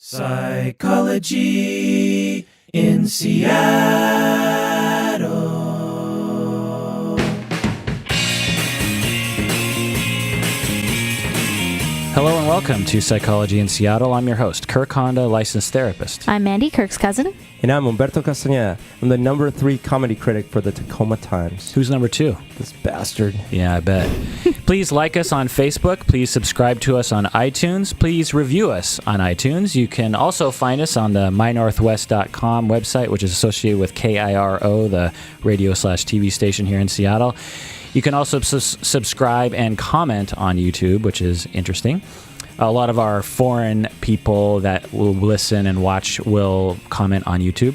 Psychology in Seattle. Hello and welcome to Psychology in Seattle. I'm your host, Kirk Honda, licensed therapist. I'm Mandy, Kirk's cousin. And I'm Humberto Castañeda. I'm the number 3 comedy critic for the Tacoma Times. Who's number 2? This bastard. Yeah, I bet. Please like us on Facebook. Please subscribe to us on iTunes. Please review us on iTunes. You can also find us on the mynorthwest.com website, which is associated with KIRO, the radio/TV station here in Seattle. You can also subscribe and comment on YouTube, which is interesting. A lot of our foreign people that will listen and watch will comment on YouTube.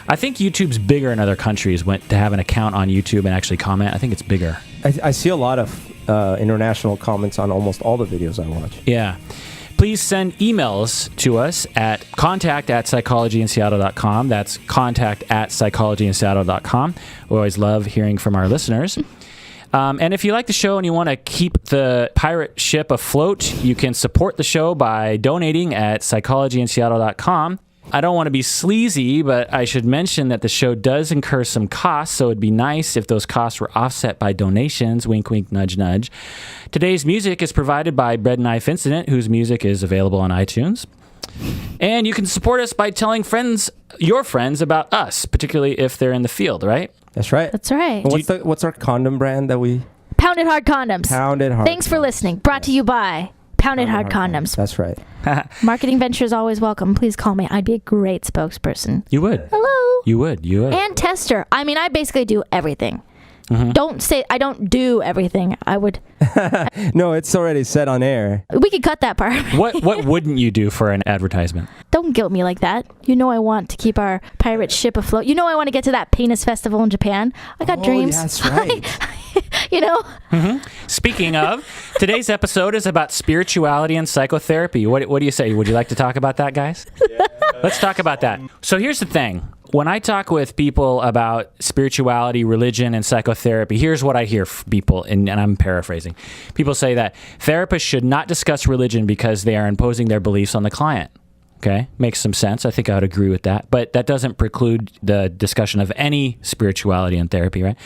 I think YouTube's bigger in other countries to have an account on YouTube and actually comment. I think it's bigger. I see a lot of international comments on almost all the videos I watch. Yeah. Please send emails to us at contact@psychologyinseattle.com. That's contact@psychologyinseattle.com. We always love hearing from our listeners. And if you like the show and you want to keep the pirate ship afloat, you can support the show by donating at psychologyinseattle.com. I don't want to be sleazy, but I should mention that the show does incur some costs, so it'd be nice if those costs were offset by donations. Wink, wink, nudge, nudge. Today's music is provided by Bread Knife Incident, whose music is available on iTunes. And you can support us by telling your friends about us, particularly if they're in the field, right? That's right. That's right. What's our condom brand that we... Pounded Hard Condoms. Pounded Hard. Thanks for listening. Brought to you by Pounded Hard Condoms. That's right. Marketing ventures always welcome. Please call me. I'd be a great spokesperson. You would. Hello. You would. And tester. I mean, I basically do everything. Mm-hmm. Don't say I don't do everything. I would. No, it's already said on air. We could cut that part. What wouldn't you do for an advertisement? Don't guilt me like that. You know I want to keep our pirate ship afloat. You know I want to get to that penis festival in Japan. I got dreams. That's right. You know? Mm-hmm. Speaking of, today's episode is about spirituality and psychotherapy. What do you say? Would you like to talk about that, guys? Yeah. Let's talk about that. So here's the thing. When I talk with people about spirituality, religion, and psychotherapy, here's what I hear from people, and I'm paraphrasing. People say that therapists should not discuss religion because they are imposing their beliefs on the client. Okay, makes some sense. I think I would agree with that. But that doesn't preclude the discussion of any spirituality in therapy, right?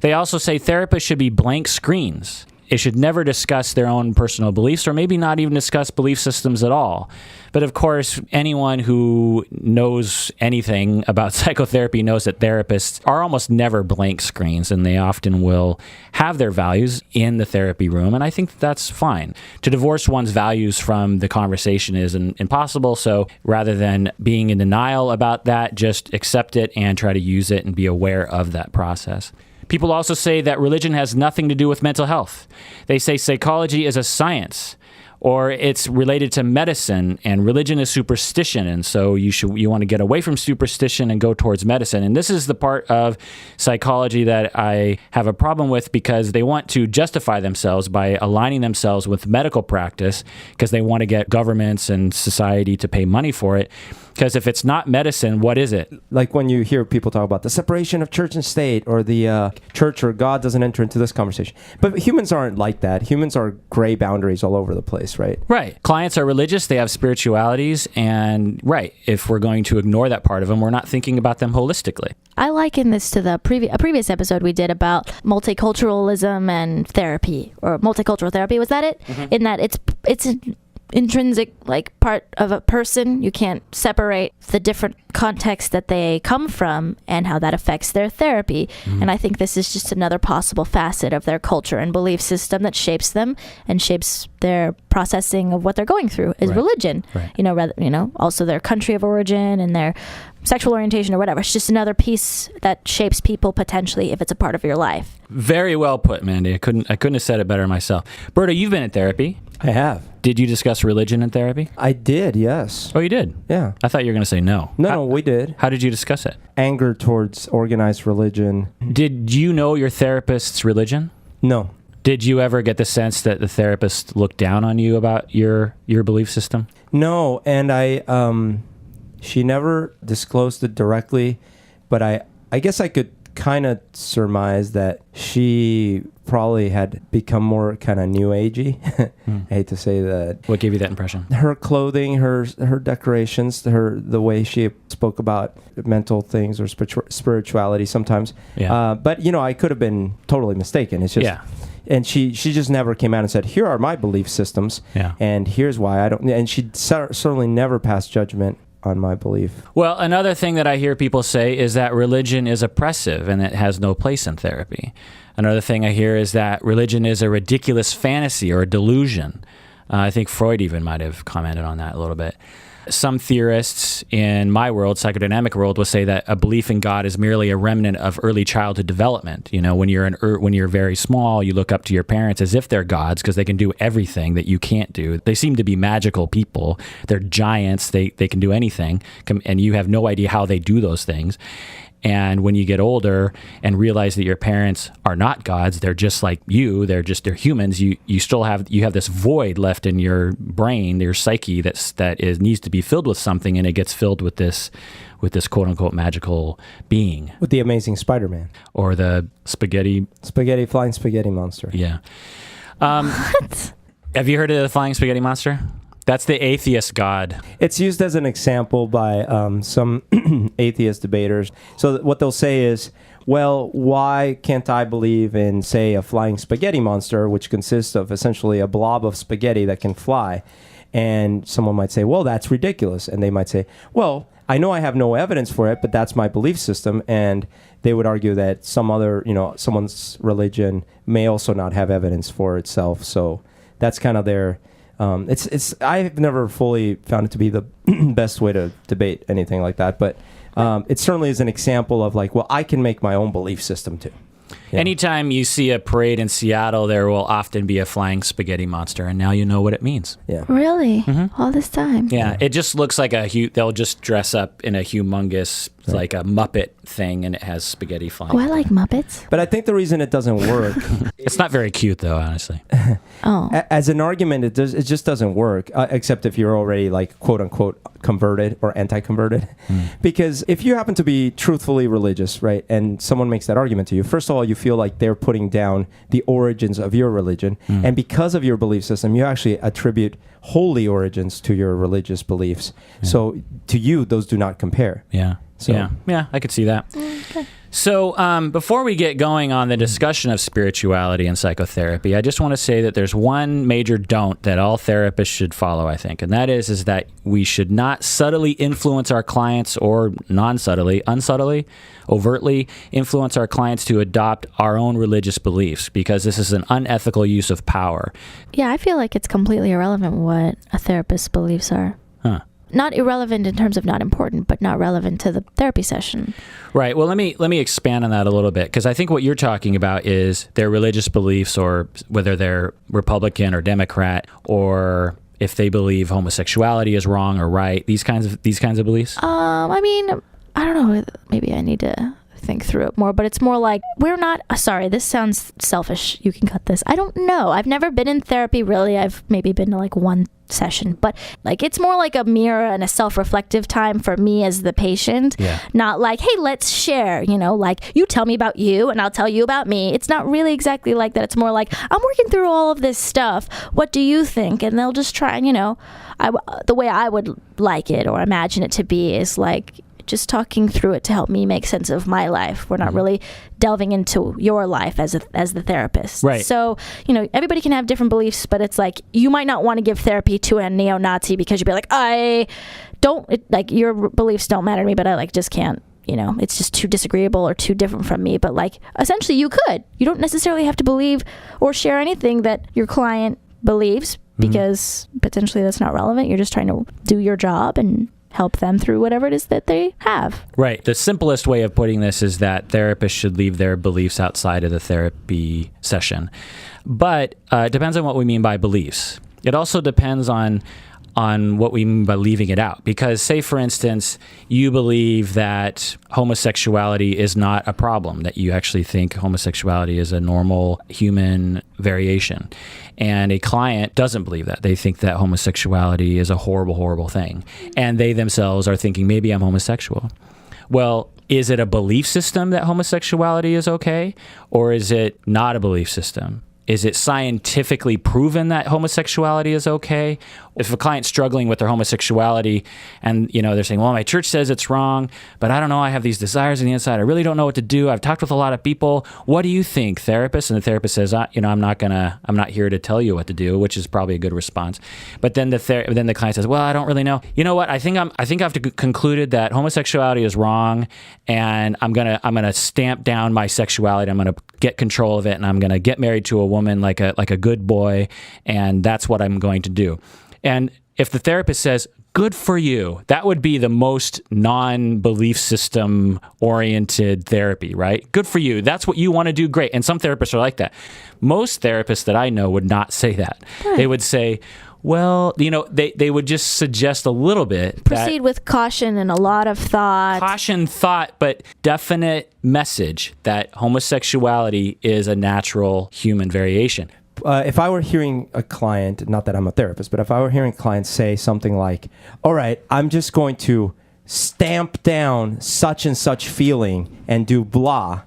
They also say therapists should be blank screens. It should never discuss their own personal beliefs, or maybe not even discuss belief systems at all. But of course, anyone who knows anything about psychotherapy knows that therapists are almost never blank screens, and they often will have their values in the therapy room, and I think that's fine. To divorce one's values from the conversation is impossible, so rather than being in denial about that, just accept it and try to use it and be aware of that process. People also say that religion has nothing to do with mental health. They say psychology is a science, or it's related to medicine, and religion is superstition, and so you want to get away from superstition and go towards medicine. And this is the part of psychology that I have a problem with, because they want to justify themselves by aligning themselves with medical practice because they want to get governments and society to pay money for it. Because if it's not medicine, what is it? Like when you hear people talk about the separation of church and state, or the church or God doesn't enter into this conversation. But humans aren't like that. Humans are gray boundaries all over the place, right? Right. Clients are religious. They have spiritualities. And right, if we're going to ignore that part of them, we're not thinking about them holistically. I liken this to a previous episode we did about multiculturalism and therapy, or multicultural therapy. Was that it? Mm-hmm. In that it's an intrinsic part of a person. You can't separate the different contexts that they come from and how that affects their therapy. Mm-hmm. And I think this is just another possible facet of their culture and belief system that shapes them and shapes their processing of what they're going through is right. Religion. Right. Also their country of origin and their sexual orientation or whatever. It's just another piece that shapes people potentially if it's a part of your life. Very well put, Mandy. I couldn't have said it better myself. Berto, you've been in therapy. I have. Did you discuss religion in therapy? I did, yes. Oh, you did? Yeah. I thought you were going to say no. No, we did. How did you discuss it? Anger towards organized religion. Did you know your therapist's religion? No. Did you ever get the sense that the therapist looked down on you about your belief system? No, and she never disclosed it directly, but I guess I could kind of surmise that she probably had become more kind of new agey. I hate to say that. What gave you that impression? Her clothing, her decorations, the way she spoke about mental things or spirituality sometimes. Yeah. But I could have been totally mistaken. It's just Yeah. And she just never came out and said, here are my belief systems, and here's why I don't. And she certainly never passed judgment on my belief. Well, another thing that I hear people say is that religion is oppressive and it has no place in therapy. Another thing I hear is that religion is a ridiculous fantasy or a delusion. I think Freud even might have commented on that a little bit. Some theorists in my world, psychodynamic world, will say that a belief in God is merely a remnant of early childhood development. When you're very small, you look up to your parents as if they're gods because they can do everything that you can't do. They seem to be magical people. They're giants. They can do anything, and you have no idea how they do those things. And when you get older and realize that your parents are not gods, they're just like you, they're humans, you still have this void left in your brain, your psyche needs to be filled with something, and it gets filled with this quote unquote magical being. With the Amazing Spider-Man. Or the flying spaghetti monster. Yeah. What? Have you heard of the flying spaghetti monster? That's the atheist god. It's used as an example by some atheist debaters. So what they'll say is, well, why can't I believe in, say, a flying spaghetti monster, which consists of essentially a blob of spaghetti that can fly? And someone might say, well, that's ridiculous. And they might say, well, I know I have no evidence for it, but that's my belief system. And they would argue that someone's religion may also not have evidence for itself. So that's kind of their... I've never fully found it to be the best way to debate anything like that, but it certainly is an example of I can make my own belief system too. Yeah. Anytime you see a parade in Seattle, there will often be a flying spaghetti monster, and now you know what it means. Yeah. Really? Mm-hmm. All this time? Yeah, it just looks like they'll just dress up in a humongous, like a Muppet thing, and it has spaghetti flying. Oh, I like Muppets. But I think the reason it doesn't work... It's not very cute, though, honestly. Oh. As an argument, it just doesn't work, except if you're already, quote-unquote, converted or anti-converted. Because if you happen to be truthfully religious, right, and someone makes that argument to you, first of all, you feel like they're putting down the origins of your religion. And because of your belief system, you actually attribute holy origins to your religious beliefs. So to you, those do not compare. Yeah. So. Yeah, I could see that. Okay. So before we get going on the discussion of spirituality and psychotherapy, I just want to say that there's one major don't that all therapists should follow, I think, and that is that we should not subtly influence our clients or unsubtly, overtly influence our clients to adopt our own religious beliefs, because this is an unethical use of power. Yeah, I feel like it's completely irrelevant what a therapist's beliefs are. Huh. Not irrelevant in terms of not important, but not relevant to the therapy session. Right. Well, let me expand on that a little bit, because I think what you're talking about is their religious beliefs, or whether they're Republican or Democrat, or if they believe homosexuality is wrong or right. These kinds of beliefs. I mean, I don't know. Maybe I need to think through it more, but it's more like we're not sorry, this sounds selfish, you can cut this. I don't know, I've never been in therapy really. I've maybe been to one session, but it's more like a mirror and a self-reflective time for me as the patient. Not like, hey, let's share, you tell me about you and I'll tell you about me. It's not really exactly like that. It's more like, I'm working through all of this stuff, what do you think? And they'll just try and the way I would like it or imagine it to be is just talking through it to help me make sense of my life. We're not really delving into your life as the therapist. Right. So, everybody can have different beliefs, but it's you might not want to give therapy to a neo-Nazi because you'd be like, your beliefs don't matter to me, but I just can't, it's just too disagreeable or too different from me. But essentially you could. You don't necessarily have to believe or share anything that your client believes, because potentially that's not relevant. You're just trying to do your job and help them through whatever it is that they have. Right. The simplest way of putting this is that therapists should leave their beliefs outside of the therapy session. But it depends on what we mean by beliefs. It also depends on what we mean by leaving it out. Because say, for instance, you believe that homosexuality is not a problem, that you actually think homosexuality is a normal human variation. And a client doesn't believe that. They think that homosexuality is a horrible, horrible thing. And they themselves are thinking, maybe I'm homosexual. well, is it a belief system that homosexuality is okay, or is it not a belief system? Is it scientifically proven that homosexuality is okay? If a client's struggling with their homosexuality and, they're saying, well, my church says it's wrong, but I don't know, I have these desires on the inside. I really don't know what to do. I've talked with a lot of people. What do you think, therapist? And the therapist says, I'm not here to tell you what to do, which is probably a good response. But then the client says, well, I don't really know. You know what? I think I've concluded that homosexuality is wrong, and I'm gonna stamp down my sexuality. I'm gonna get control of it, and I'm gonna get married to a woman like a good boy, and that's what I'm going to do. And if the therapist says, good for you, that would be the most non-belief system oriented therapy, right? Good for you. That's what you want to do. Great. And some therapists are like that. Most therapists that I know would not say that. Right. They would say, well, they would just suggest a little bit. Proceed with caution and a lot of thought. Caution, thought, but definite message that homosexuality is a natural human variation. If I were hearing a client, not that I'm a therapist, but if I were hearing clients say something like, all right, I'm just going to stamp down such and such feeling and do blah,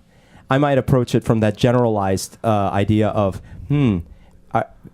I might approach it from that generalized idea of,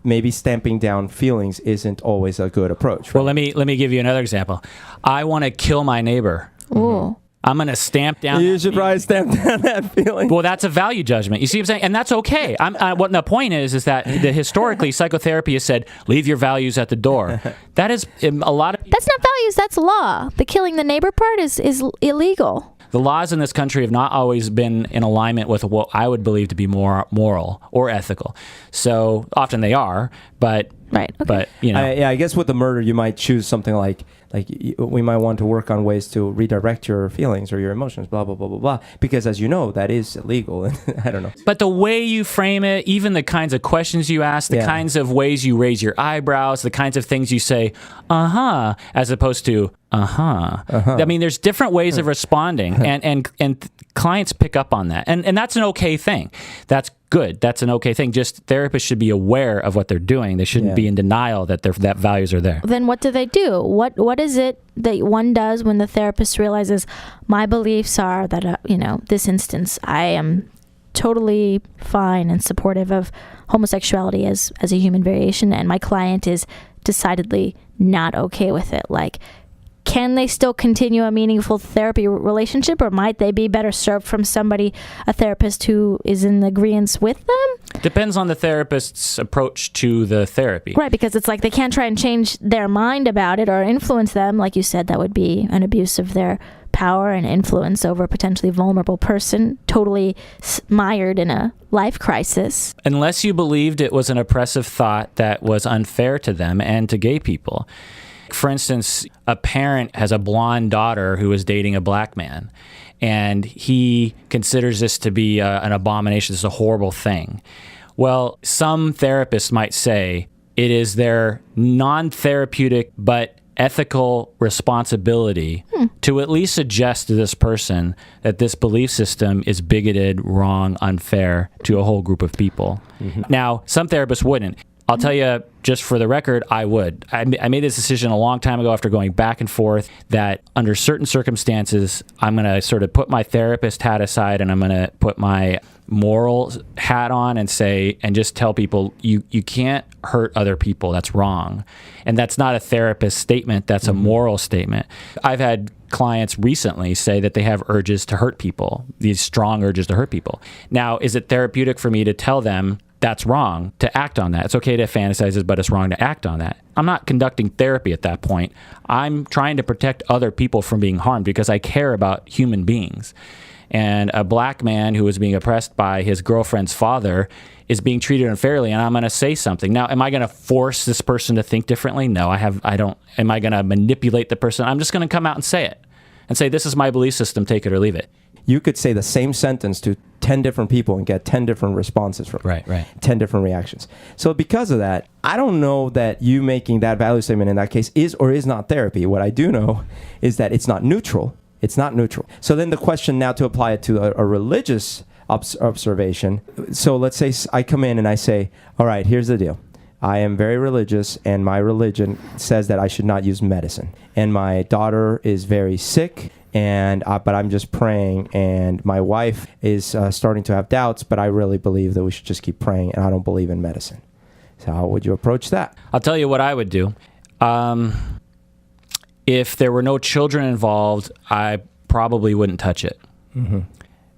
maybe stamping down feelings isn't always a good approach. Right? Well, let me give you another example. I want to kill my neighbor. Ooh. I'm going to stamp down. You should probably stamp down that feeling. Well, that's a value judgment. You see what I'm saying? And that's okay. What the point is that historically psychotherapy has said, leave your values at the door. That is a lot of. That's not values. That's law. The killing the neighbor part is illegal. The laws in this country have not always been in alignment with what I would believe to be more moral or ethical. So often they are, but. Right. Okay. But I guess with the murder, you might choose something like we might want to work on ways to redirect your feelings or your emotions, blah blah blah blah blah. Because as you know, that is illegal. I don't know. But the way you frame it, even the kinds of questions you ask, the kinds of ways you raise your eyebrows, the kinds of things you say, as opposed to I mean, there's different ways of responding, and clients pick up on that, and that's an okay thing. That's good. That's an okay thing. Just therapists should be aware of what they're doing. They shouldn't be in denial that that values are there. Then what do they do? What is it that one does when the therapist realizes my beliefs are that this instance I am totally fine and supportive of homosexuality as a human variation, and my client is decidedly not okay with it? Like, can they still continue a meaningful therapy relationship, or might they be better served from a therapist who is in agreement with them? Depends on the therapist's approach to the therapy. Right, because it's like they can't try and change their mind about it or influence them. Like you said, that would be an abuse of their power and influence over a potentially vulnerable person, totally mired in a life crisis. Unless you believed it was an oppressive thought that was unfair to them and to gay people. For instance, a parent has a blonde daughter who is dating a black man, and he considers this to be an abomination. This is a horrible thing. Well, some therapists might say it is their non-therapeutic but ethical responsibility to at least suggest to this person that this belief system is bigoted, wrong, unfair to a whole group of people. Mm-hmm. Now, some therapists wouldn't. I'll tell you, just for the record, I would. I made this decision a long time ago after going back and forth that under certain circumstances, I'm going to sort of put my therapist hat aside and I'm going to put my moral hat on and just tell people, you can't hurt other people. That's wrong. And that's not a therapist statement. That's a moral statement. I've had clients recently say that they have urges to hurt people, these strong urges to hurt people. Now, is it therapeutic for me to tell them, that's wrong to act on that? It's okay to fantasize it, but it's wrong to act on that. I'm not conducting therapy at that point. I'm trying to protect other people from being harmed because I care about human beings. And a black man who is being oppressed by his girlfriend's father is being treated unfairly, and I'm going to say something. Now, am I going to force this person to think differently? No, I don't. Am I going to manipulate the person? I'm just going to come out and say it and say, this is my belief system, take it or leave it. You could say the same sentence to 10 different people and get 10 different responses from it. Right. 10 different reactions. So because of that, I don't know that you making that value statement in that case is or is not therapy. What I do know is that it's not neutral. It's not neutral. So then the question now to apply it to a religious observation. So let's say I come in and I say, all right, here's the deal. I am very religious, and my religion says that I should not use medicine. And my daughter is very sick, but I'm just praying, and my wife is starting to have doubts, but I really believe that we should just keep praying, and I don't believe in medicine. So how would you approach that? I'll tell you what I would do. If there were no children involved, I probably wouldn't touch it. Mm-hmm.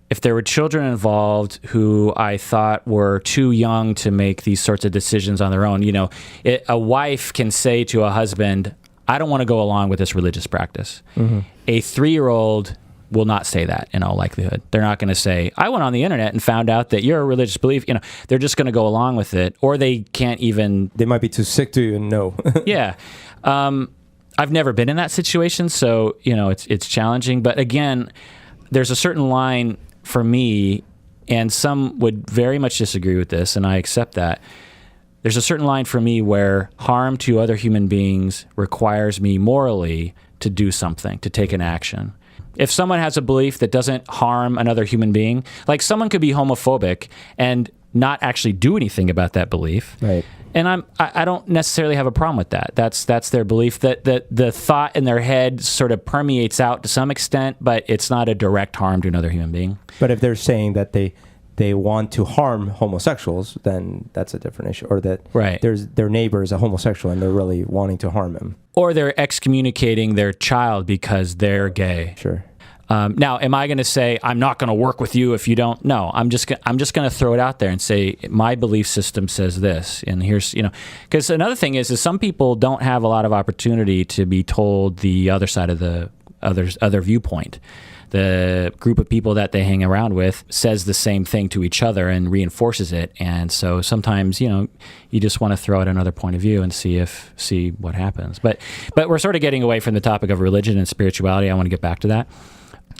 If there were children involved who I thought were too young to make these sorts of decisions on their own, a wife can say to a husband, I don't want to go along with this religious practice. Mm-hmm. A 3-year-old will not say that in all likelihood. They're not going to say, I went on the internet and found out that you're a religious belief. They're just going to go along with it, or they can't even. They might be too sick to even know. Yeah. I've never been in that situation, so, it's challenging. But again, there's a certain line for me, and some would very much disagree with this, and I accept that. There's a certain line for me where harm to other human beings requires me morally to do something, to take an action. If someone has a belief that doesn't harm another human being, like someone could be homophobic and not actually do anything about that belief. Right. And I don't necessarily have a problem with that. That's their belief, that the thought in their head sort of permeates out to some extent, but it's not a direct harm to another human being. But if they're saying that they want to harm homosexuals, then that's a different issue. Or that Right. their neighbor is a homosexual and they're really wanting to harm him. Or they're excommunicating their child because they're gay. Sure. Now, am I going to say I'm not going to work with you if you don't? No, I'm just going to throw it out there and say my belief system says this, and here's because another thing is some people don't have a lot of opportunity to be told the other side of the other viewpoint. The group of people that they hang around with says the same thing to each other and reinforces it, and so sometimes you just want to throw out another point of view and see what happens. But we're sort of getting away from the topic of religion and spirituality. I want to get back to that.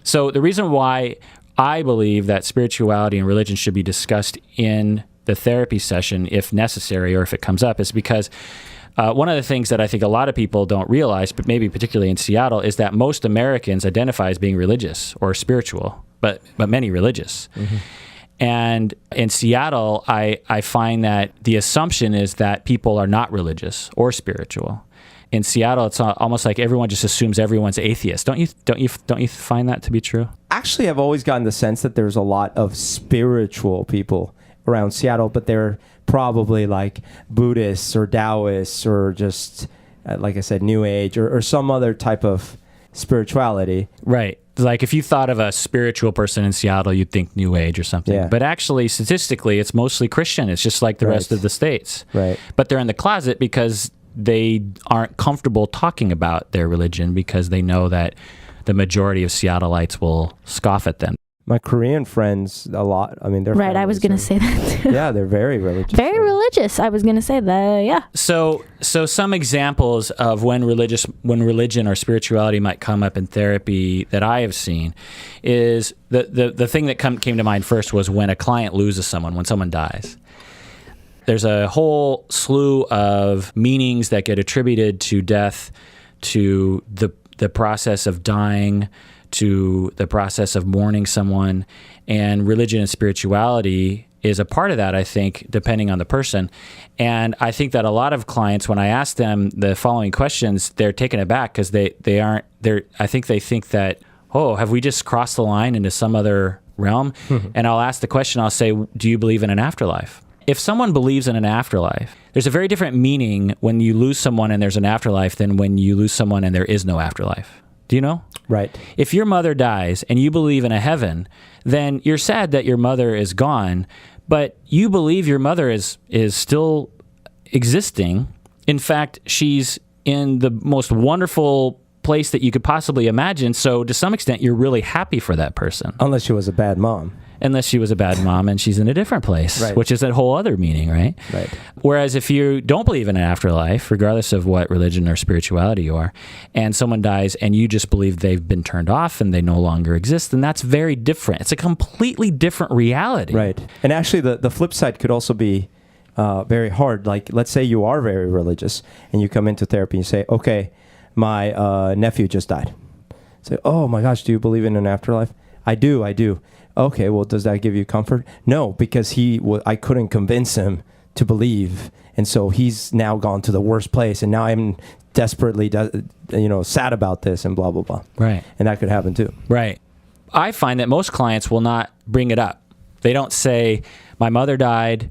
So the reason why I believe that spirituality and religion should be discussed in the therapy session, if necessary, or if it comes up, is because one of the things that I think a lot of people don't realize, but maybe particularly in Seattle, is that most Americans identify as being religious or spiritual, but many religious. Mm-hmm. And in Seattle, I find that the assumption is that people are not religious or spiritual. In Seattle, it's almost like everyone just assumes everyone's atheist. Don't you find that to be true? Actually, I've always gotten the sense that there's a lot of spiritual people around Seattle, but they're probably like Buddhists or Taoists or just, like I said, New Age or some other type of spirituality. Right. Like if you thought of a spiritual person in Seattle, you'd think New Age or something. Yeah. But actually, statistically, it's mostly Christian. It's just like the rest of the states. Right. But they're in the closet because they aren't comfortable talking about their religion because they know that the majority of Seattleites will scoff at them. My Korean friends, a lot. I mean, they're right. I was going to say that too. Yeah, they're very religious. Very religious. I was going to say that. Yeah. So some examples of when religion or spirituality might come up in therapy that I have seen is the thing that came to mind first was when a client loses someone, when someone dies. There's a whole slew of meanings that get attributed to death, to the process of dying, to the process of mourning someone, and religion and spirituality is a part of that, I think, depending on the person. And I think that a lot of clients, when I ask them the following questions, they're taken aback because they aren't. I think they think that, oh, have we just crossed the line into some other realm? And I'll ask the question. I'll say, do you believe in an afterlife? If someone believes in an afterlife, there's a very different meaning when you lose someone and there's an afterlife than when you lose someone and there is no afterlife. Do you know? Right. If your mother dies and you believe in a heaven, then you're sad that your mother is gone, but you believe your mother is still existing. In fact, she's in the most wonderful place that you could possibly imagine. So to some extent, you're really happy for that person. Unless she was a bad mom. Unless she was a bad mom and she's in a different place, right. Which is a whole other meaning, right? Right. Whereas if you don't believe in an afterlife, regardless of what religion or spirituality you are, and someone dies and you just believe they've been turned off and they no longer exist, then that's very different. It's a completely different reality. Right. And actually, the flip side could also be very hard. Like, let's say you are very religious and you come into therapy and you say, okay, my nephew just died. Say, oh my gosh, do you believe in an afterlife? I do. Okay, well, does that give you comfort? No, because I couldn't convince him to believe, and so he's now gone to the worst place, and now I'm desperately, sad about this, and blah blah blah. Right. And that could happen too. Right. I find that most clients will not bring it up. They don't say, "My mother died,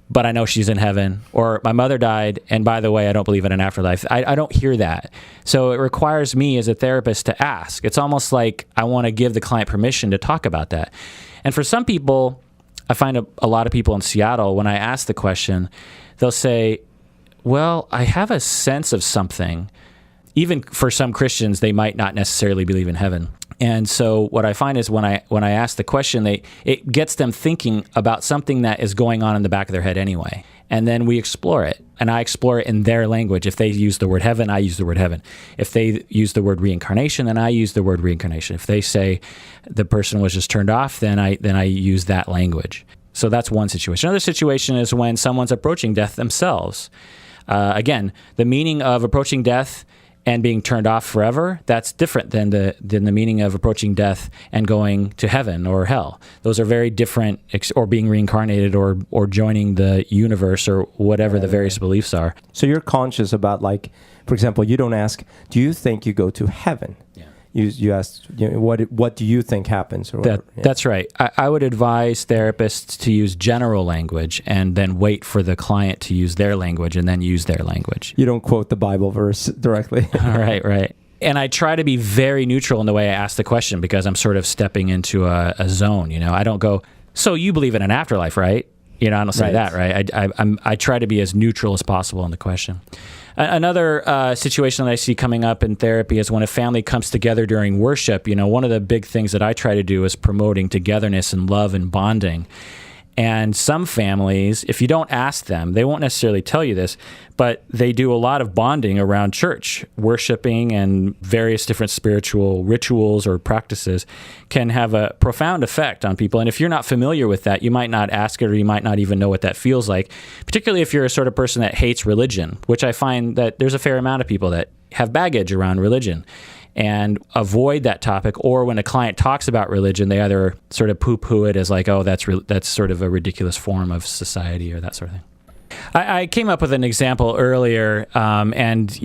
but I know she's in heaven," or "My mother died, and by the way, I don't believe in an afterlife." I don't hear that. So it requires me as a therapist to ask. It's almost like I want to give the client permission to talk about that. And for some people, I find a lot of people in Seattle, when I ask the question, they'll say, "Well, I have a sense of something." Even for some Christians, they might not necessarily believe in heaven. And so what I find is when I ask the question, it gets them thinking about something that is going on in the back of their head anyway. And then we explore it. And I explore it in their language. If they use the word heaven, I use the word heaven. If they use the word reincarnation, then I use the word reincarnation. If they say the person was just turned off, then I use that language. So that's one situation. Another situation is when someone's approaching death themselves. Again, the meaning of approaching death and being turned off forever, that's different than the meaning of approaching death and going to heaven or hell. Those are very different, or being reincarnated or joining the universe or whatever the various beliefs are. So you're conscious about, like, for example, you don't ask, "Do you think you go to heaven?" Yeah. You ask, what do you think happens? Or whatever. That's right. I would advise therapists to use general language and then wait for the client to use their language and then use their language. You don't quote the Bible verse directly. Right. And I try to be very neutral in the way I ask the question because I'm sort of stepping into a zone. I don't go, "So you believe in an afterlife, right?" I don't say that, right? I try to be as neutral as possible in the question. Another situation that I see coming up in therapy is when a family comes together during worship. One of the big things that I try to do is promoting togetherness and love and bonding. And some families, if you don't ask them, they won't necessarily tell you this, but they do a lot of bonding around church. Worshiping and various different spiritual rituals or practices can have a profound effect on people. And if you're not familiar with that, you might not ask it, or you might not even know what that feels like, particularly if you're a sort of person that hates religion, which I find that there's a fair amount of people that have baggage around religion. And avoid that topic, or when a client talks about religion, they either sort of poo-poo it as like, "Oh, that's sort of a ridiculous form of society," or that sort of thing. I came up with an example earlier, and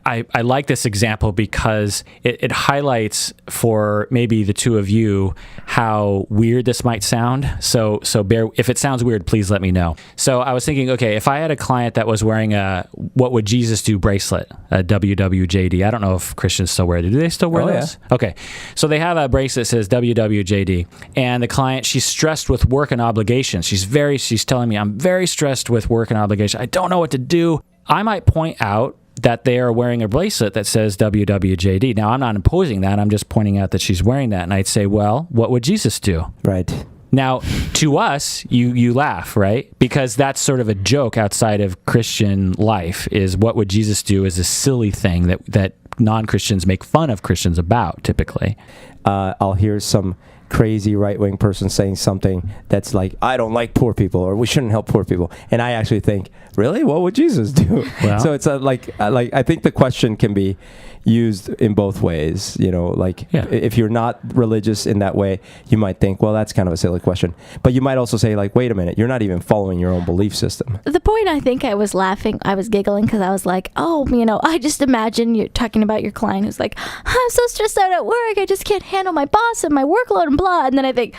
I like this example because it highlights for maybe the two of you how weird this might sound. So if it sounds weird, please let me know. So I was thinking, okay, if I had a client that was wearing a "What Would Jesus Do" bracelet, a WWJD. I don't know if Christians still wear it. Do they still wear those? Yeah. Okay, so they have a bracelet that says WWJD, and the client, she's stressed with work and obligations. She's telling me, "I'm very stressed with work and obligation. I don't know what to do." I might point out that they are wearing a bracelet that says WWJD. Now, I'm not imposing that. I'm just pointing out that she's wearing that. And I'd say, "Well, what would Jesus do?" Right. Now, to us, you laugh, right? Because that's sort of a joke outside of Christian life, is what would Jesus do is a silly thing that non-Christians make fun of Christians about, typically. I'll hear some crazy right-wing person saying something that's like, "I don't like poor people," or "We shouldn't help poor people." And I actually think, really? What would Jesus do? Well, so it's I think the question can be used in both ways. If you're not religious in that way, you might think, well, that's kind of a silly question. But you might also say, like, wait a minute, you're not even following your own belief system. The point, I think I was laughing, I was giggling because I was like, I just imagine you're talking about your client who's like, "I'm so stressed out at work, I just can't handle my boss and my workload and blah." And then I think,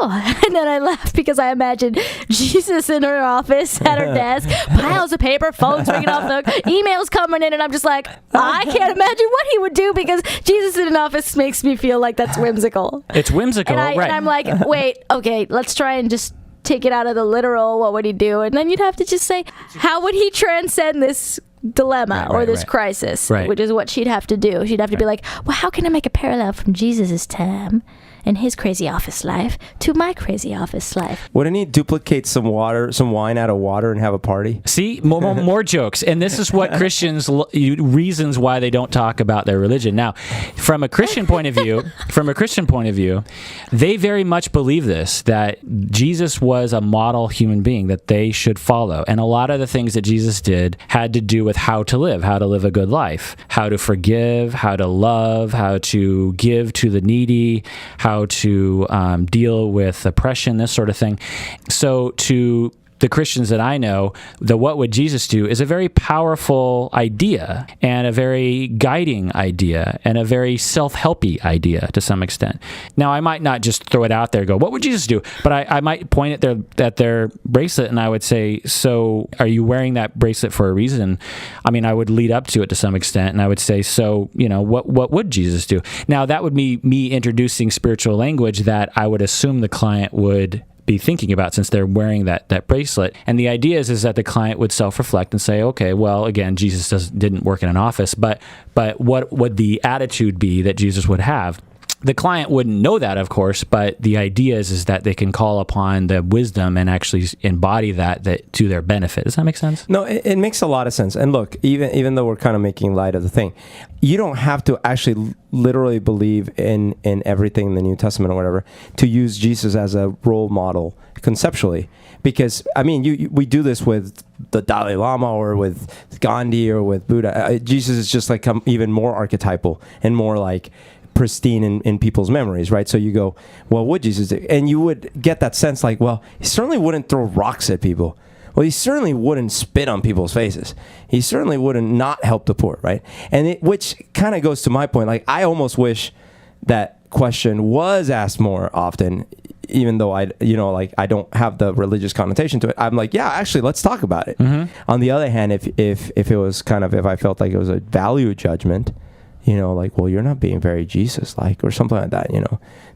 and then I laugh because I imagine Jesus in her office at her desk, piles of paper, phones ringing off the hook, emails coming in, and I'm just like, I can't imagine what he would do because Jesus in an office makes me feel like that's whimsical. It's whimsical, right? And I'm like, wait, okay, let's try and just take it out of the literal. What would he do? And then you'd have to just say, how would he transcend this dilemma or this crisis, which is what she'd have to do. She'd have to be like, well, how can I make a parallel from Jesus's time and his crazy office life to my crazy office life? Wouldn't he duplicate some wine out of water and have a party? See, more jokes. And this is what Christians, reasons why they don't talk about their religion. Now, from a Christian point of view, they very much believe this, that Jesus was a model human being that they should follow. And a lot of the things that Jesus did had to do with how to live a good life, how to forgive, how to love, how to give to the needy, how to deal with oppression, this sort of thing. So to the Christians that I know, the what would Jesus do is a very powerful idea and a very guiding idea and a very self-helpy idea to some extent. Now, I might not just throw it out there and go, what would Jesus do? But I might point at their bracelet and I would say, so are you wearing that bracelet for a reason? I mean, I would lead up to it to some extent and I would say, so, what would Jesus do? Now, that would be me introducing spiritual language that I would assume the client would be thinking about since they're wearing that bracelet. And the idea is that the client would self-reflect and say, okay, well, again, Jesus didn't work in an office, but what would the attitude be that Jesus would have? The client wouldn't know that, of course, but the idea is that they can call upon the wisdom and actually embody that to their benefit. Does that make sense? No, it makes a lot of sense. And look, even though we're kind of making light of the thing, you don't have to actually literally believe in everything in the New Testament or whatever to use Jesus as a role model conceptually. Because, I mean, we do this with the Dalai Lama or with Gandhi or with Buddha. Jesus is just like even more archetypal and more like pristine in people's memories, right? So you go, well, what would Jesus do? And you would get that sense like, well, he certainly wouldn't throw rocks at people. Well, he certainly wouldn't spit on people's faces. He certainly wouldn't not help the poor, right? And which kind of goes to my point. Like, I almost wish that question was asked more often, even though I don't have the religious connotation to it. I'm like, yeah, actually, let's talk about it. Mm-hmm. On the other hand, if it was if I felt like it was a value judgment, like, well, you're not being very Jesus-like or something like that,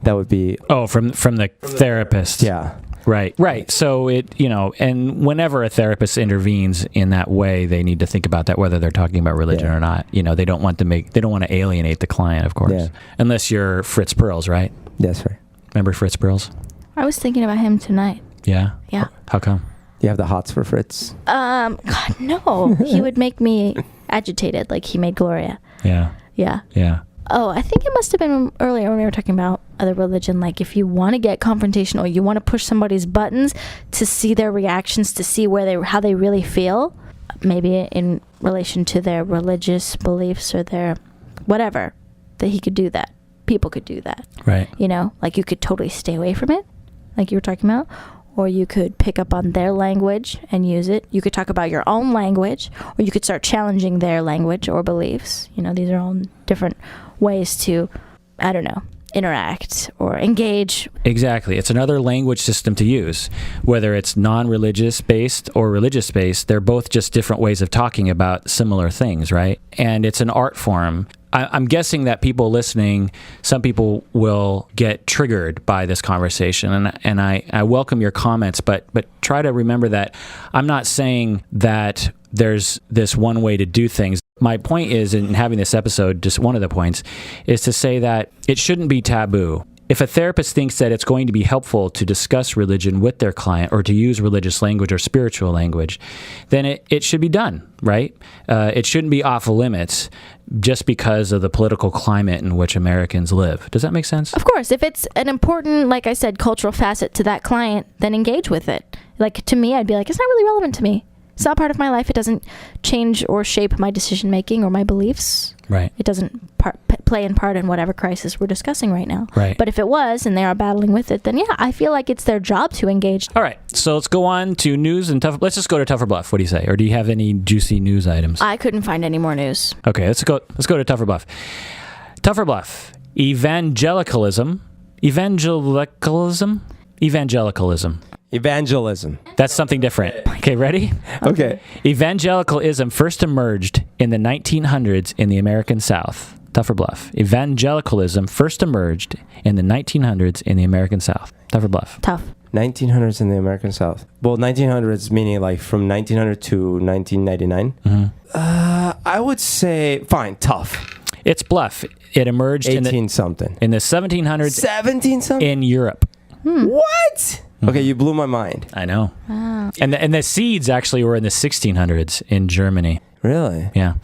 that would be... Oh, from the therapist. Yeah. Right. So and whenever a therapist intervenes in that way, they need to think about that, whether they're talking about religion or not. They don't want to alienate the client, of course. Yeah. Unless you're Fritz Perls, right? That's right. Remember Fritz Perls? I was thinking about him tonight. Yeah? Yeah. How come? You have the hots for Fritz? God, no. He would make me agitated like he made Gloria. Yeah. Yeah. Yeah. Oh, I think it must have been earlier when we were talking about other religion. Like, if you want to get confrontational, you want to push somebody's buttons to see their reactions, to see how they really feel, maybe in relation to their religious beliefs or their whatever, that he could do that. People could do that. Right. Like, you could totally stay away from it, like you were talking about. Or you could pick up on their language and use it. You could talk about your own language, or you could start challenging their language or beliefs. These are all different ways to, interact or engage. Exactly. It's another language system to use. Whether it's non-religious based or religious based, they're both just different ways of talking about similar things, right? And it's an art form. I'm guessing that people listening, some people will get triggered by this conversation, and I welcome your comments, but try to remember that I'm not saying that there's this one way to do things. My point is, in having this episode, just one of the points, is to say that it shouldn't be taboo. If a therapist thinks that it's going to be helpful to discuss religion with their client or to use religious language or spiritual language, then it should be done, right? It shouldn't be off limits just because of the political climate in which Americans live. Does that make sense? Of course. If it's an important, like I said, cultural facet to that client, then engage with it. Like, to me, I'd be like, it's not really relevant to me. It's not part of my life. It doesn't change or shape my decision-making or my beliefs. Right. It doesn't play in part in whatever crisis we're discussing right now. Right. But if it was and they are battling with it, then yeah, I feel like it's their job to engage. All right. So let's go on to news and tough. Let's just go to Tougher Bluff. What do you say? Or do you have any juicy news items? I couldn't find any more news. Okay. Let's go to Tougher Bluff. Tougher Bluff. Evangelicalism. Evangelism. That's something different. Okay, ready? Okay. Evangelicalism first emerged in the 1900s in the American South. Tougher Bluff. Evangelicalism first emerged in the 1900s in the American South. Tougher Bluff. Tough. 1900s in the American South. Well, 1900s meaning like from 1900 to 1999. Mm-hmm. I would say, fine, tough. It's bluff. It emerged in the 1700s. In the 1700s. 17-something? In Europe. What? Okay, you blew my mind. I know. Wow. And the seeds actually were in the 1600s in Germany. Really? Yeah.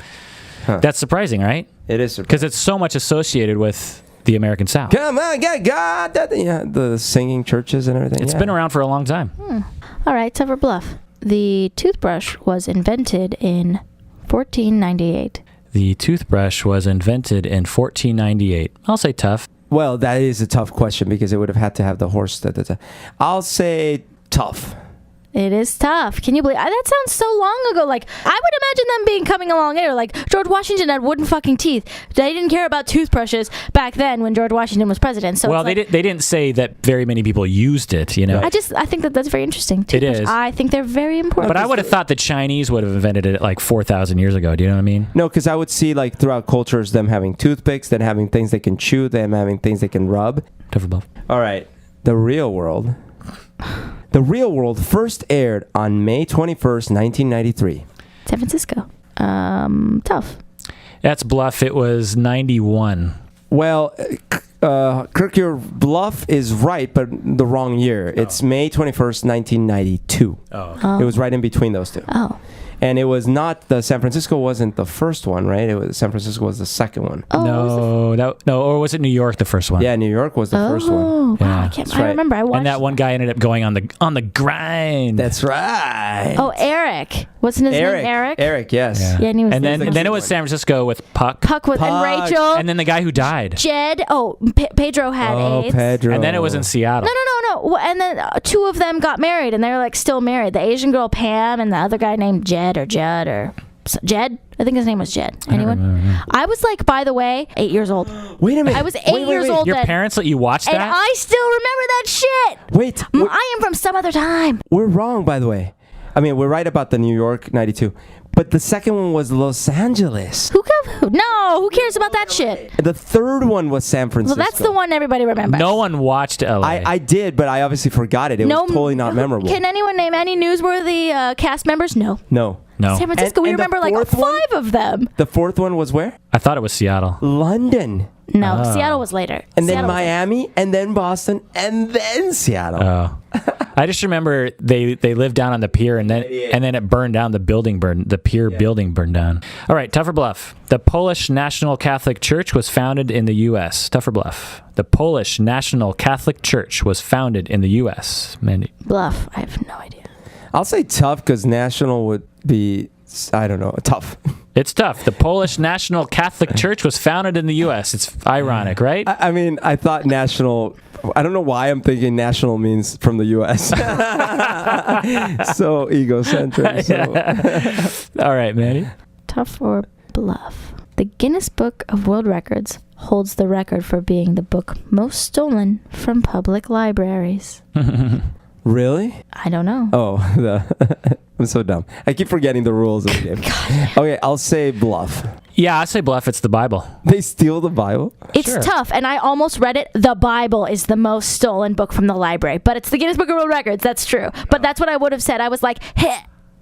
Huh. That's surprising, right? It is surprising. Because it's so much associated with the American South. Come on, God. Yeah, the singing churches and everything. It's been around for a long time. All right, Tougher Bluff. The toothbrush was invented in 1498. The toothbrush was invented in 1498. I'll say tough. Well, that is a tough question because it would have had to have the horse. I'll say tough. It is tough. Can you believe that sounds so long ago? Like, I would imagine them coming along later. Like, George Washington had wooden fucking teeth. They didn't care about toothbrushes back then when George Washington was president. So well, they didn't say that very many people used it, you know. I think that's very interesting. It is. I think they're very important. But I would have thought the Chinese would have invented it like 4,000 years ago. Do you know what I mean? No, because I would see like throughout cultures them having toothpicks, then having things they can chew, them having things they can rub. Tough or bluff? All right. The Real World. The Real World first aired on May 21st, 1993. San Francisco. Tough. That's bluff. It was 91. Well, Kirk, your bluff is right, but the wrong year. It's May 21st, 1992. Oh. It was right in between those two. Oh. And it was not San Francisco wasn't the first one, right? It was San Francisco was the second one. Oh, No, or was it New York the first one? Yeah, New York was the first one. Oh, wow. Yeah. I remember. I watched. And that one guy ended up going on the grind. That's right. Oh, Eric. Wasn't his name Eric? Eric, yes. Yeah, and he was and then it was San Francisco with Puck. And Rachel. And then the guy who died. Jed. Oh, Pedro had AIDS. Pedro. And then it was in Seattle. No. And then two of them got married, and they're like still married. The Asian girl Pam and the other guy named Jed. Jed. I think his name was Jed. Anyone? I was like, by the way, 8 years old. Wait a minute. I was 8 years old. Your parents let you watch that? And I still remember that shit. Wait. I am from some other time. We're wrong, by the way. I mean, we're right about the New York 92. But the second one was Los Angeles. Who cares about that shit? The third one was San Francisco. Well, that's the one everybody remembers. No one watched LA. I did, but I obviously forgot it. It was totally not memorable. Can anyone name any newsworthy cast members? No. No. San Francisco, we remember like five of them. The fourth one was where? I thought it was Seattle. London. No, Seattle was later. And then Miami, and then Boston, and then Seattle. Oh. I just remember they lived down on the pier, and then it burned down. The pier building burned down. All right, tough or bluff. The Polish National Catholic Church was founded in the U.S. Tough or bluff. The Polish National Catholic Church was founded in the U.S. Mandy. Bluff. I have no idea. I'll say tough because national would be, I don't know, tough. It's tough. The Polish National Catholic Church was founded in the U.S. It's ironic, right? I mean, I thought national. I don't know why I'm thinking national means from the U.S. So egocentric. So. All right, Mandy. Tough or bluff? The Guinness Book of World Records holds the record for being the book most stolen from public libraries. Really? I don't know. Oh, I'm so dumb. I keep forgetting the rules of the game. Okay, I'll say bluff. Yeah, I say bluff. It's the Bible. They steal the Bible? It's tough, and I almost read it. The Bible is the most stolen book from the library, but it's the Guinness Book of World Records. That's true. But that's what I would have said. I was like, hey.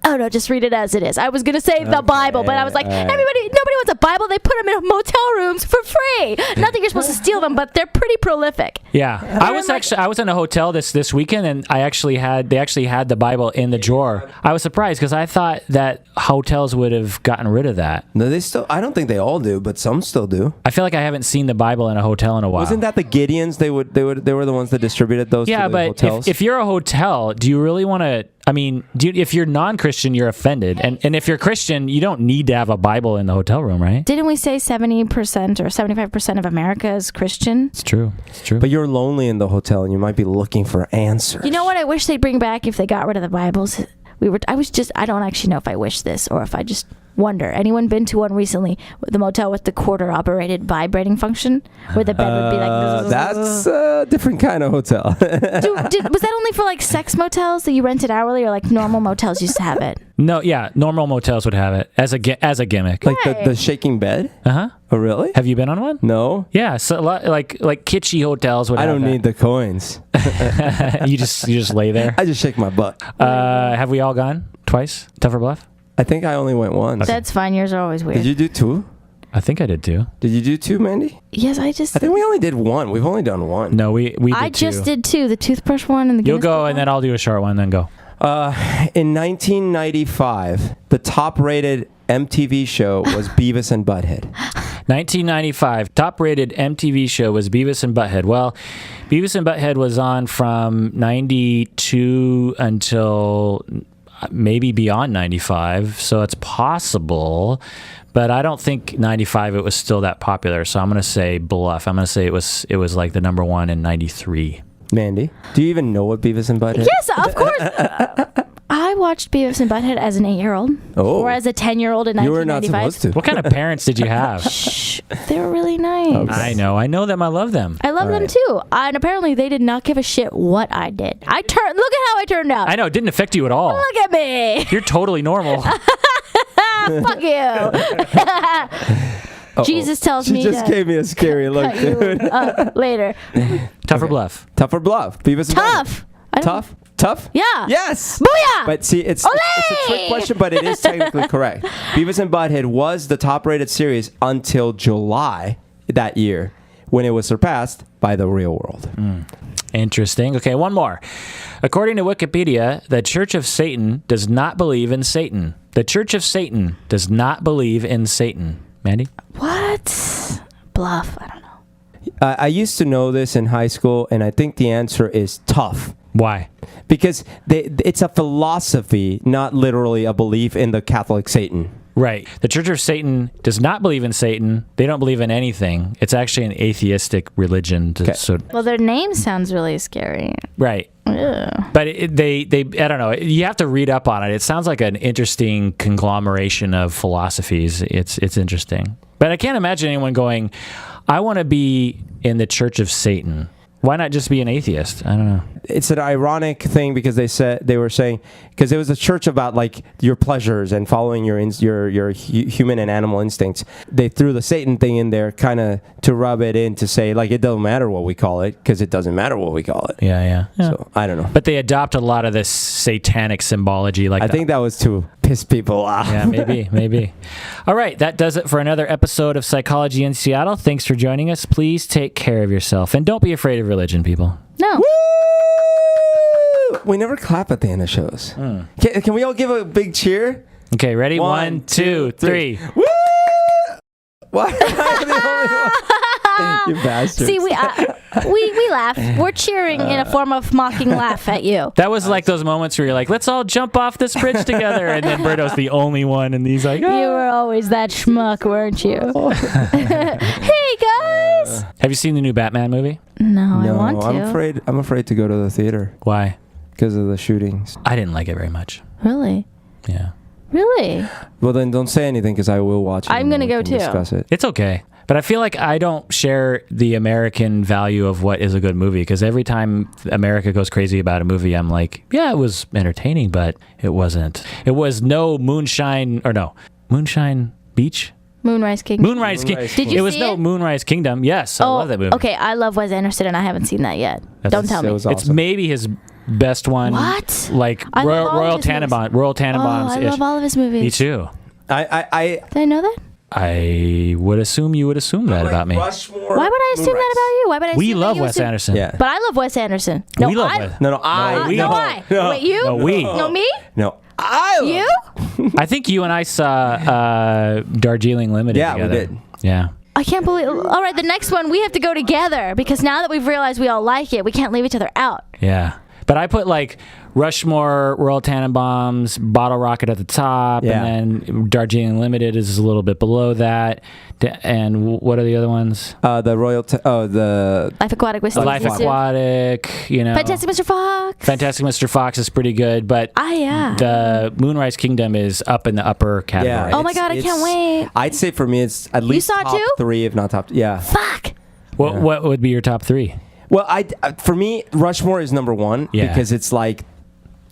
Oh no, just read it as it is. I was going to say the Bible, but I was like, nobody wants a Bible. They put them in motel rooms for free. Not that you're supposed to steal them, but they're pretty prolific. Yeah. I was in a hotel this weekend, and they actually had the Bible in the drawer. I was surprised because I thought that hotels would have gotten rid of that. No, I don't think they all do, but some still do. I feel like I haven't seen the Bible in a hotel in a while. Wasn't that the Gideons? They were the ones that distributed those to the hotels? If you're a hotel, do you really want to... I mean, if you're non-Christian, you're offended. And if you're Christian, you don't need to have a Bible in the hotel room, right? Didn't we say 70% or 75% of America is Christian? It's true. But you're lonely in the hotel, and you might be looking for answers. You know what I wish they'd bring back if they got rid of the Bibles? I don't actually know if I wish this or if I just wonder. Anyone been to one recently? The motel with the quarter operated vibrating function where the bed would be like... That's a different kind of hotel. Was that only for like sex motels that you rented hourly, or like normal motels used to have it? No, yeah, normal motels would have it as a gimmick. Like the shaking bed? Uh-huh. Oh, really? Have you been on one? No. Yeah, so a lot, like kitschy hotels would have I don't need the coins. You just lay there. I just shake my butt. Have we all gone twice? Tough or bluff? I think I only went once. That's fine. Yours are always weird. Did you do two? I think I did too. Did you do two, Mandy? Yes, I think we only did one. We've only done one. No, we did I two. just did two. The toothbrush one and the You'll Guinness go, Book and then I'll do a short one, then go. In 1995, the top-rated MTV show was Beavis and Butthead. 1995, top-rated MTV show was Beavis and Butthead. Well, Beavis and Butthead was on from 92 until maybe beyond 95, so it's possible, but I don't think 95 it was still that popular, so I'm going to say bluff. I'm going to say it was like the number one in 93. Mandy, do you even know what Beavis and Butthead? Yes, of course. I watched Beavis and Butthead as an 8-year-old. Oh. Or as a 10-year-old in You were not 1995. supposed to. What kind of parents did you have? Shh. They were really nice. I know them. I love them. I love them too. And apparently they did not give a shit what I did. Look at how I turned out. I know. It didn't affect you at all. Look at me. You're totally normal. Fuck you. Jesus tells She me just to gave me a scary look, cut you dude. up later. Tough or bluff? Tough or bluff? Beavis and Tough. I Butthead. don't- Tough? Tough? Yeah. Yes. Booyah. But see, it's a trick Olé! question, but it is technically correct. Beavis and Butthead was the top-rated series until July that year, when it was surpassed by The Real World. Interesting. Okay, one more. According to Wikipedia, the Church of Satan does not believe in Satan. The Church of Satan does not believe in Satan. Mandy? What? Bluff. I don't know. I used to know this in high school, and I think the answer is tough. Why? Because it's a philosophy, not literally a belief in the Catholic Satan. Right. The Church of Satan does not believe in Satan. They don't believe in anything. It's actually an atheistic religion. So, Well, their name sounds really scary. right. Ugh. But they I don't know. You have to read up on it. It sounds like an interesting conglomeration of philosophies. It's interesting. But I can't imagine anyone going, I want to be in the Church of Satan. Why not just be an atheist? I don't know. It's an ironic thing because they were saying because it was a church about like your pleasures and following your human and animal instincts. They threw the Satan thing in there kind of to rub it in to say like it doesn't matter what we call it because it doesn't matter what we call it. Yeah. So I don't know. But they adopt a lot of this satanic symbology. Like I think that was to piss people off. Yeah, maybe. All right, that does it for another episode of Psychology in Seattle. Thanks for joining us. Please take care of yourself and don't be afraid of religion, people. No. Woo! We never clap at the end of shows. Can we all give a big cheer? Okay, ready? 1, 2, 3. Woo! Why am I the only one? You bastards. See, we laugh. We're cheering in a form of mocking laugh at you. That was like those moments where you're like, let's all jump off this bridge together. And then Berto's the only one. And he's like, You were always that schmuck, weren't you? Hey, guys. Have you seen the new Batman movie? No, I want to. I'm afraid to go to the theater Why? because of the shootings. I didn't like it very much. Really? Yeah. Really? Well, then don't say anything because I will watch it. I'm and gonna we go can too. Discuss it. It's okay. But I feel like I don't share the American value of what is a good movie because every time America goes crazy about a movie, I'm like, yeah, it was entertaining, but it wasn't. It was Moonshine Beach? Moonrise Kingdom. Moonrise Kingdom. Did you It was see no it? Moonrise Kingdom. Yes, I love that movie. Okay, I love Wes Anderson and I haven't seen that yet. Don't tell It me. was It's awesome. maybe his best one. What? Like I love all Royal of his movies. Tenenbaums. I love all of his movies. Me too. I Did I know that? I would assume you would assume that about me. Why would I assume that about you? Why would I assume We that love you Wes assume- Anderson. Yeah. But I love Wes Anderson. No, We love I, Wes. No, I. we no, don't. I. No. Wait, you? No, we. No, me? No, I. You? I think you and I saw Darjeeling Limited Yeah, we together. did. Yeah. I can't believe. All right, the next one we have to go together because now that we've realized we all like it, we can't leave each other out. Yeah. But I put like Rushmore, Royal Tenenbaums, Bottle Rocket at the top, Yeah. and then Darjeeling Limited is a little bit below that. And what are the other ones? The Life Aquatic with Steve Life Zissou. Aquatic, you know. Fantastic Mr. Fox. Fantastic Mr. Fox is pretty good, but Yeah. the Moonrise Kingdom is up in the upper category. Oh my God, I can't wait. I'd say for me, it's at least saw it top too? 3, if not top. Yeah. Fuck. What would be your top 3? Well, for me, Rushmore is number 1 Yeah. because it's like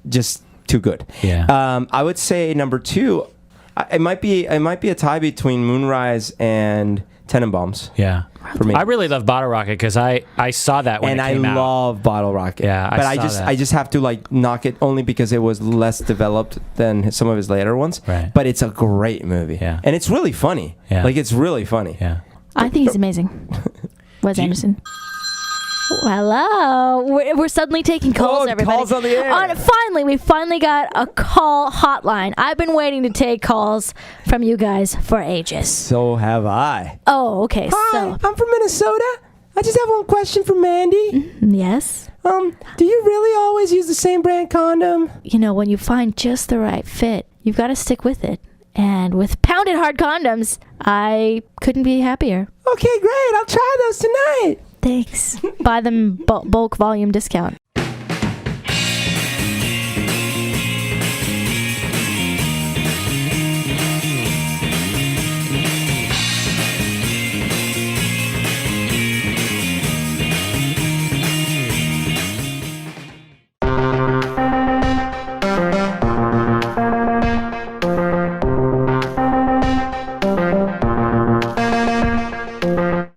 just too good. Yeah. I would say number 2. It might be a tie between Moonrise and Tenenbaums. Yeah. For me. I really love Bottle Rocket because I saw that when And it I came out. love Bottle Rocket. Yeah, I but saw that. I just have to like knock it only because it was less developed than some of his later ones. Right. But it's a great movie. Yeah. And it's really funny. Yeah. Like it's really funny. Yeah. I think he's amazing. Wes Anderson. Hello. We're suddenly taking calls, everybody. Calls on the air. Finally, we finally got a call hotline. I've been waiting to take calls from you guys for ages. So have I. Oh, okay. Hi, I'm from Minnesota. I just have one question for Mandy. Yes. Do you really always use the same brand condom? You know, when you find just the right fit, you've got to stick with it. And with Pounded Hard condoms, I couldn't be happier. Okay, great. I'll try those tonight. Thanks. Buy them bulk volume discount.